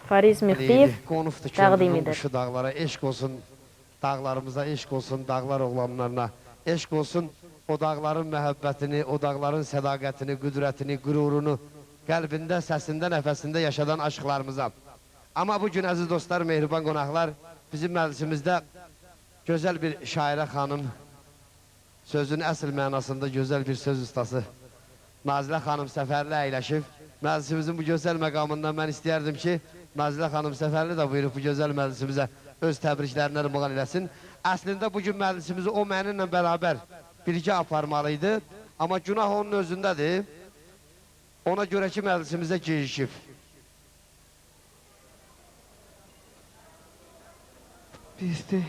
Fariz Müftiyev Qonufdur ki, təqdim ömrünün edir. qışı dağlara, eşq olsun dağlarımıza, eşq olsun dağlar oğlanlarına, eşq olsun o dağların məhəbbətini, o dağların sədaqətini, qüdrətini, qürurunu qəlbində, səsində, nəfəsində yaşadan aşıqlarımıza. Amma bu gün əziz dostlar, mehriban qonaqlar, bizim məclisimizdə gözəl bir şairə xanım, sözün əsl mənasında gözəl bir söz ustası Nazilə xanım Səfərli əyləşib. Məclisimizin bu gözəl məqamından mən istəyərdim ki, Nazilə xanım Səfərli də buyurub bu gözəl məclisimizə öz təbriklərini ərmağan eləsin. Əslində bugün məclisimizi o mənimlə bərabər birgə aparmalıydı. Amma günah onun özündədir. Ona görə ki, məclisimizə girişib. Bizdir.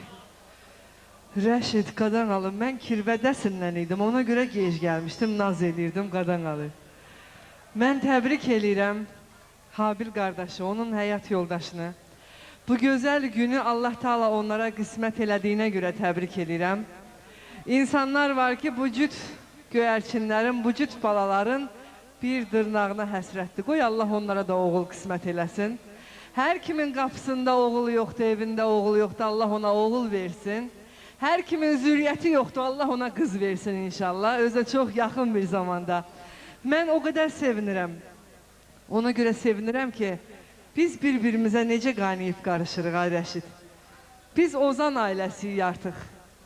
Rəşid Qadanqalı, mən Kirvədəsindən idim, ona görə gec gəlmişdim, naz edirdim Qadanqalı. Mən təbrik eləyirəm Habil qardaşı, onun həyat yoldaşını. Bu gözəl günü Allah Taala onlara qismət elədiyinə görə təbrik eləyirəm. İnsanlar var ki, bu cüt göyərçinlərin, bu cüt balaların bir dırnağına həsrətdir. Qoy Allah onlara da oğul qismət eləsin. Hər kimin qapısında oğul yoxdur, evində oğul yoxdur, Allah ona oğul versin. Hər kimin zürriyyəti yoxdur, Allah ona qız versin inşallah. Özə çox yaxın bir zamanda. Mən o qədər sevinirəm. Ona görə sevinirəm ki, biz bir-birimizə necə qaynayıb qarışırıq, ay Rəşid. Biz Ozan ailəsiyik artıq.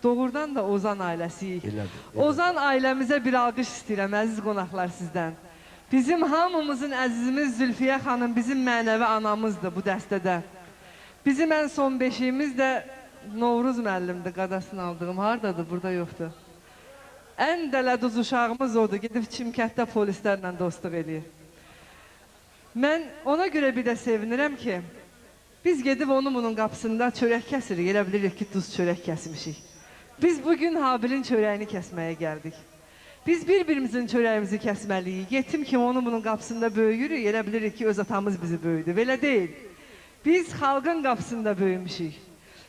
Doğrudan da Ozan ailəsiyik. Ozan ailəmizə bir alqış istəyirəm, əziz qonaqlar sizdən. Bizim hamımızın əzizimiz Zülfiyə xanım bizim mənəvi anamızdır bu dəstədə. Bizim ən son beşiyimiz də Novruz müəllimdir, qadasını aldığım. Haradadır? Burada yoxdur. Ən dələduz uşağımız odur, gedib Çimkətdə polislərlə dostluq edir. Mən ona görə bir də sevinirəm ki, biz gedib onun qapısında çörək kəsirik, elə bilirik ki, duz çörək kəsmişik. Biz bugün Habilin çörəyini kəsməyə gəldik. Biz bir-birimizin çörəyimizi kəsməliyik. Yetim kimi onun qapısında böyüyürük, elə bilirik ki, öz atamız bizi böyüdü. Belə deyil. Biz xalqın qapısında böyümüşük.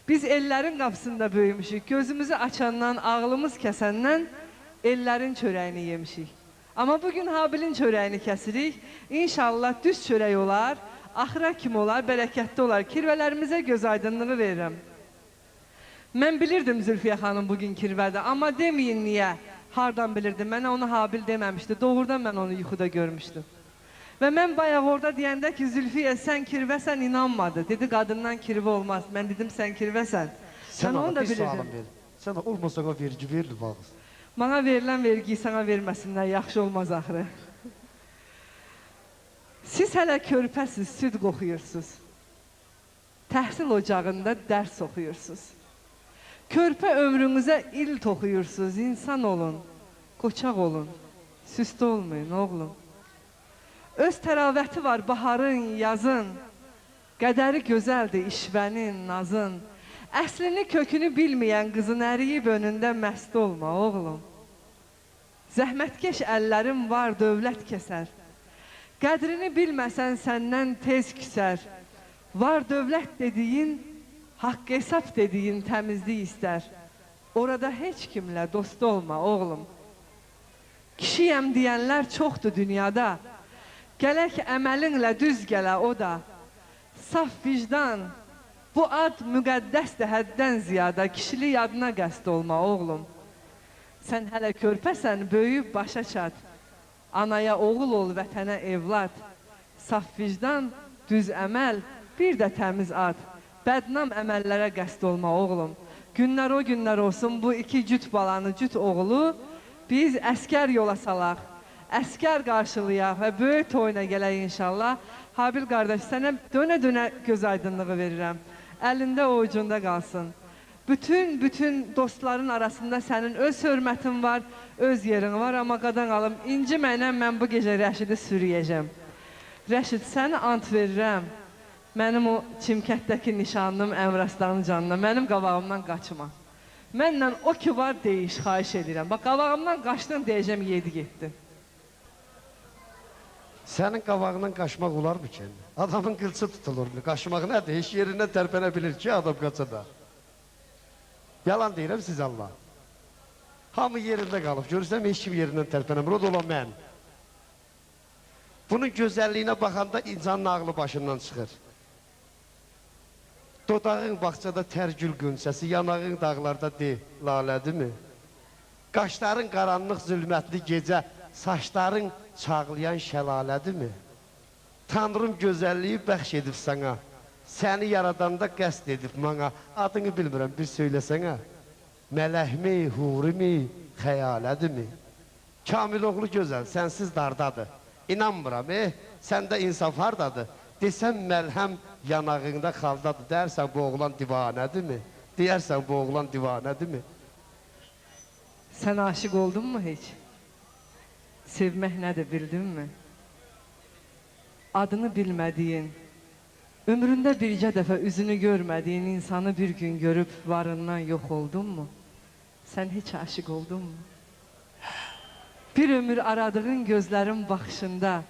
Biz ellərin qapısında böyümüşük. Gözümüzü açandan, ağlımız kəsəndən ellərin çörəyini yemişik. Amma bugün Habilin çörəyini kəsirik. İnşallah düz çörək olar, axıra kimi olar, bərəkətli olar. Kirvələrimizə göz aydınlığı verirəm. Mən bilirdim Zülfiyə xanım bugün kirvədə, amma deməyin niyə, hardan bilirdim. Mənə onu Habil deməmişdi, doğrudan mən onu yuxuda görmüşdüm. Və mən bayaq orada deyəndə ki, Zülfiyə sən kirvəsən inanmadı. Dedi, qadından kirvə olmaz. Mən dedim, sən kirvəsən. Sən onu da bilirdin. Sən olmasa o vergi verir bağız. Bana verilən vergiyi sana verməsinlər, yaxşı olmaz axırı. Siz hələ körpəsiz, süd qoxuyursunuz. Təhsil ocağında dərs oxuyursunuz. Körpə ömrünüzə il toxuyursunuz, insan olun, qoçaq olun, süstü olmayın, oğlum. Öz təravəti var baharın, yazın, qədəri gözəldir işvənin, nazın. Əslini kökünü bilməyən qızın əriyib önündə məst olma, oğlum. Zəhmətkeş əllərin var, dövlət kəsər. Qədrini bilməsən səndən tez küsər. Var dövlət dediyin, haqq hesab dediyin təmizlik istər. Orada heç kimlə dost olma, oğlum. Kişiyəm deyənlər çoxdur dünyada. Gələk əməlinlə düz gələ o da. Saf vicdan, bu ad müqəddəsdir həddən ziyada. Kişilik adına qəsd olma, oğlum. Sən hələ körpəsən, böyüyüb başa çat. Anaya oğul ol, vətənə evlad. Saf vicdan, düz əməl, bir də təmiz ad. Bədnam əməllərə qəsd olma, oğlum. Günlər o günlər olsun, bu iki cüt balanı, cüt oğlu biz əskər yola salaq, əskər qarşılayaq və böyük toyuna gələk inşallah. Habil qardaş, sənə dönə-dönə göz aydınlığı verirəm. Əlində o ucunda qalsın. Bütün dostların arasında sənin öz hörmətin var, öz yerin var, amma Qadanqalım, inciməklə mən bu gecə Rəşidi sürüyəcəm. Rəşid, səni ant verirəm. Mənim o Çimkətdəki nişanlım Əmraslanın canına, mənim qabağımdan qaçma. Mənlə o ki var deyiş, xahiş edirəm. Bax, qabağımdan qaçdın deyəcəm, yedi getdi. Sənin qabağından qaçmaq olar mı ki? Adamın qılçı tutulur. Qaçmaq nədir? Heç yerindən tərpənə bilir ki, adam qaça da. Yalan deyirəm siz Allah. Hamı yerində qalıb. Görürsəm, heç kim yerindən tərpənəmir. O da olan mən. Bunun gözəlliyinə baxanda insanın ağlı başından çıxır. Dodağın bağçada tərgül qönçəsi, yanağın dağlarda de, lalədirmi? Qaşların qaranlıq zülmətli gecə, saçların çağlayan şəlalədirmi? Tanrım gözəlliyi bəxş edib sana, səni yaradanda qəsd edib mana, adını bilmirəm, bir söyləsənə. Mələhmi, hurimi, xəyalədirmi? Kamiloğlu gözəl, sənsiz dardadır. İnanmıram, səndə insaf hardadır? Desəm məlhəm yanağında xaldadır, deyərsən bu oğlan divanədirmi? Deyərsən bu oğlan divanədirmi? Sən aşıq oldunmu heç? Sevmək nədir bildinmi? Adını bilmədiyin, ömründə bircə dəfə üzünü görmədiyin insanı bir gün görüb varından yox oldunmu? Sən heç aşıq oldunmu? Bir ömür aradığın gözlərin baxışında,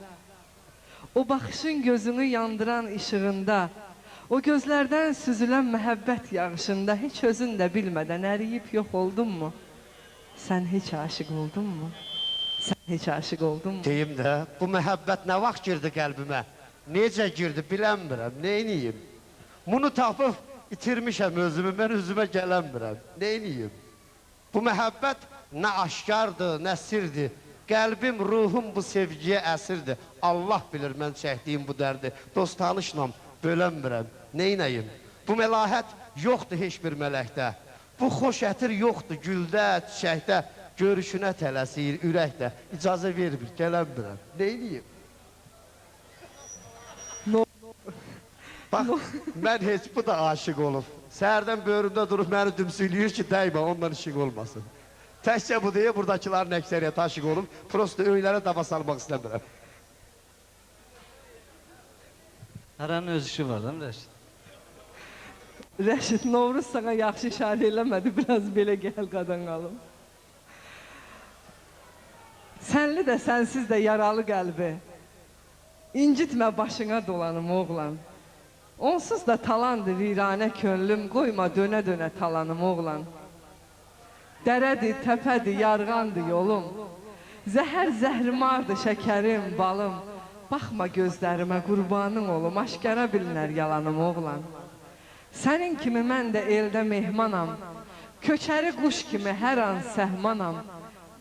o baxışın gözünü yandıran işığında, o gözlərdən süzülən məhəbbət yağışında heç özün də bilmədən əriyib yox oldunmu? Sən heç aşıq oldunmu? Sən heç aşıq oldunmu? Deyim də, bu məhəbbət nə vaxt girdi qəlbimə? Necə girdi bilənmirəm, neyniyim? Bunu tapıb itirmişəm özümü, mən özümə gələnmirəm, neyniyim? Bu məhəbbət nə aşkardır, nə sirdir. Qəlbim, ruhum bu sevgiyə əsirdir. Allah bilir mən çəkdiyim bu dərdi. Dost tanışlam, bölənmirəm, neynəyim? Bu məlahət yoxdur heç bir mələkdə. Bu xoş ətir yoxdur güldə, çiçəkdə. Görüşünə tələsir ürəkdə. İcazə vermir, gələnmirəm, neyniyim? Bax, mən heç bu da aşıq olub. Səhərdən böğrümdə durub məni dümsülüyür ki, dəymə, ondan işıq olmasın. Təkcə bu deyə, buradakilərin əksəriyyəti aşıq olub, prosto öylərə dava salmaq istəmirəm. Həranın öz işi var da mı Rəşid? Rəşid, Novruz sana yaxşı işarə eləmədi, biraz belə gəl qadan qalım. Sənli də, sənsiz də yaralı qəlbi, incitmə başına dolanım oğlan. Onsuz da talandı viranə könlüm, qoyma dönə-dönə talanım oğlan. Dərədir, təpədir, yarğandır yolum, zəhər zəhrimardır şəkərim, balım. Baxma gözlərimə, qurbanın olum, aşkara bilinər yalanım oğlan. Sənin kimi mən də eldə mehmanam, köçəri quş kimi hər an səhmanam.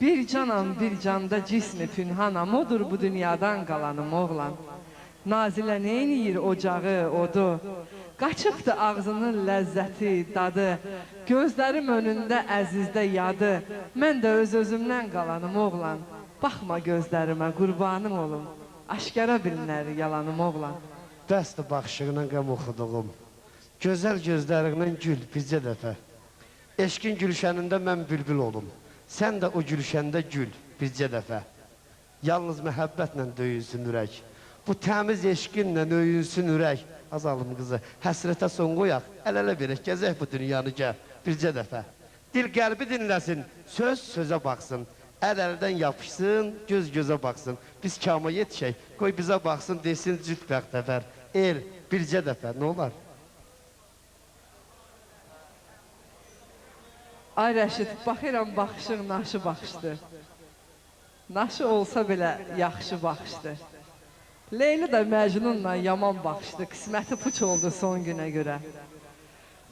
Bir canam, bir canda cismi pünhanam, odur bu dünyadan qalanım oğlan. Nazilə neyniyir ocağı, odu, qaçıbdır ağzının ləzzəti, dadı, gözlərim önündə əzizdə yadı, mən də öz-özümdən qalanım oğlan. Baxma gözlərimə, qurbanım olum, aşkara bilinər yalanım oğlan. Bəsdir baxışığına qəm oxuduğum, gözəl gözlərindən gül bizcə dəfə. Eşkin gülşənində mən bülbül olum, sən də o gülşəndə gül bizcə dəfə. Yalnız məhəbbətlə döyünsün ürək, bu təmiz eşqinlə öyünsün ürək. Azalım qızı, həsrətə son qoyaq, əl-ələ verək, gəzək bu dünyanı gəl bircə dəfə. Dil qəlbi dinləsin, söz sözə baxsın, əl-əldən yapışsın, göz gözə baxsın. Biz kama yetişək, qoy bizə baxsın, desin cüt bəxtəfər. El, bircə dəfə, nə olar? Ay Rəşid, baxıram baxışın naşı baxışdır. Naşı olsa belə yaxşı baxışdır. Leyli də Məcnunla yaman baxışdı, qisməti puç oldu son günə görə.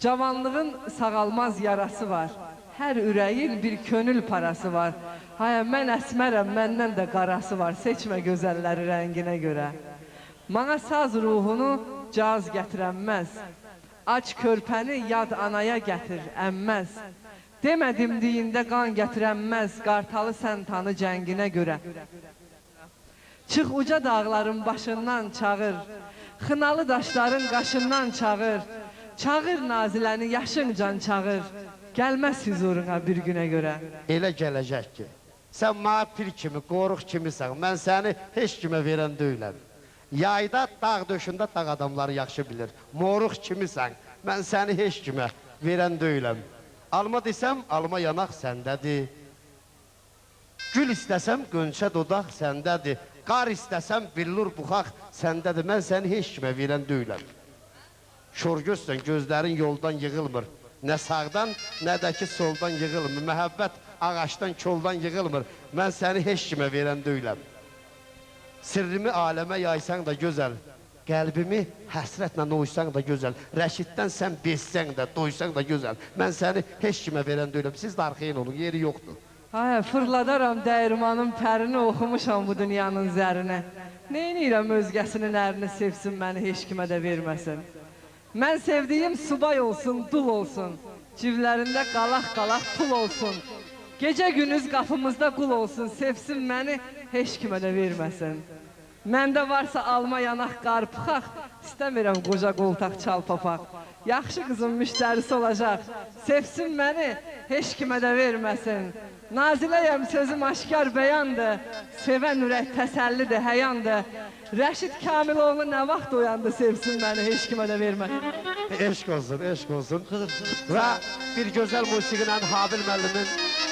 Cavanlığın sağalmaz yarası var, hər ürəyin bir könül parası var. Haya, mən əsmərəm, məndən də qarası var, seçmə gözəlləri rənginə görə. Mana saz ruhunu caz gətirənməz, aç körpəni yad anaya gətir, əmməz. Demədim deyində qan gətirənməz, qartalı sən tanı cənginə görə. Çıx uca dağların başından çağır, xınalı daşların qaşından çağır, çağır naziləni yaşıncan çağır, gəlməz huzuruna bir günə görə. Elə gələcək ki, sən mənə pir kimi, qoruq kimisən, mən səni heç kimə verən deyiləm. Yayda, dağ döşündə dağ adamları yaxşı bilir, moruq kimisən, mən səni heç kimə verən deyiləm. Alma desəm, alma yanaq səndədir, gül istəsəm, qönçə dodaq səndədir, qar istəsəm, billur buxaq səndədir, mən səni heç kimə verən deyiləm. Şor gözsən, gözlərin yoldan yığılmır, nə sağdan, nə də ki soldan yığılmır, məhəbbət ağaçdan, koldan yığılmır, mən səni heç kimə verən deyiləm. Sirrimi aləmə yaysan da gözəl, qəlbimi həsrətlə doysan da gözəl. Rəşiddən sən bezsən də, doysan da gözəl. Mən səni heç kimə verən deyiləm. Siz də arxayın olun, yeri yoxdur. Ay, fırladaram dəyirmanın pərini, oxumuşam bu dünyanın zərinə. Neynirəm özgəsinin ərini sevsin, məni heç kimə də verməsin. Mən sevdiyim subay olsun, dul olsun. Civlərində qalaq-qalaq pul olsun. Gecə gündüz qapımızda qul olsun, sevsin məni heç kimə də verməsin. Məndə varsa alma yanaq qarpıxaq, istəmirəm qoca qoltaq çalpapaq. Yaxşı qızın müştərisi olacaq, sevsin məni heç kimə də verməsin. Naziləyəm, sözüm aşkar bəyandır, sevən ürək təsəllidir, həyandır. Rəşid Kamiloğlu nə vaxt oyandı, sevsin məni heç kimə də verməsin. Eşq olsun, eşq olsun. Və bir gözəl musiqilə Habil müəllimin